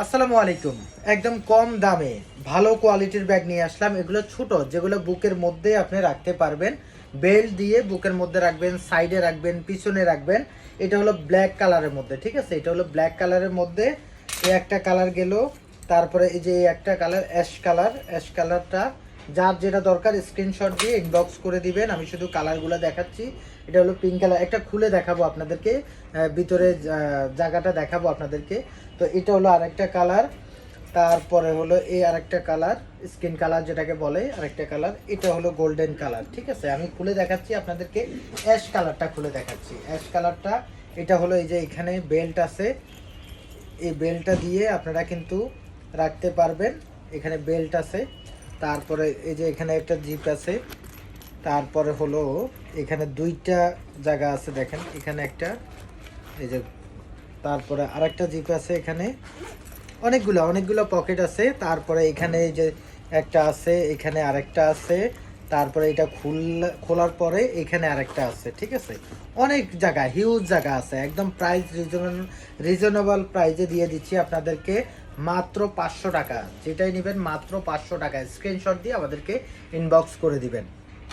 আসসালামু আলাইকুম। একদম কম দামে ভালো কোয়ালিটির ব্যাগ নিয়ে আসলাম। এগুলো ছোট, যেগুলো বুকের মধ্যে আপনি রাখতে পারবেন। বেল্ট দিয়ে বুকের মধ্যে রাখবেন, সাইডে রাখবেন, পিছনে রাখবেন। এটা হলো ব্ল্যাক কালারের মধ্যে, ঠিক আছে? এটা হলো ব্ল্যাক কালারের মধ্যে। এই একটা কালার গেল, তারপরে এই যে এই একটা কালার অ্যাশ কালার। অ্যাশ কালারটা যার যেটা দরকার স্ক্রিনশট দিয়ে ইনবক্স করে দিবেন। আমি শুধু কালারগুলো দেখাচ্ছি। এটা হলো পিঙ্ক কালার, একটা খুলে দেখাবো আপনাদেরকে, ভিতরে জায়গাটা দেখাবো আপনাদেরকে। তো এটা হলো আরেকটা কালার, তারপরে হলো এই আরেকটা কালার, স্কিন কালার যেটাকে বলে আরেকটা কালার। এটা হলো গোল্ডেন কালার, ঠিক আছে? আমি খুলে দেখাচ্ছি আপনাদেরকে। অ্যাশ কালারটা খুলে দেখাচ্ছি। অ্যাশ কালারটা এটা হলো এই যে এখানে বেল্ট আছে, এই বেল্টটা দিয়ে আপনারা কিন্তু রাখতে পারবেন। এখানে বেল্ট আছে, তারপরে এই যে এখানে একটা জিপ আছে, তারপরে হলো এখানে দুইটা জায়গা আছে, দেখেন এখানে একটা, এই যে তারপরে আরেকটা জিপ আছে এখানে। অনেকগুলো পকেট আছে। তারপরে এখানে এই যে একটা আছে, এখানে আরেকটা আছে। তারপরে এটা খোলার পরে এখানে আরেকটা আছে, ঠিক আছে? অনেক জায়গা, হিউজ জায়গা আছে। একদম প্রাইস রিজনেবল প্রাইসে দিয়ে দিচ্ছি আপনাদেরকে, মাত্র 500 টাকা। যেটাই নেবেন মাত্র 500 টাকা। স্ক্রিনশট দিয়ে আমাদেরকে ইনবক্স করে দিবেন।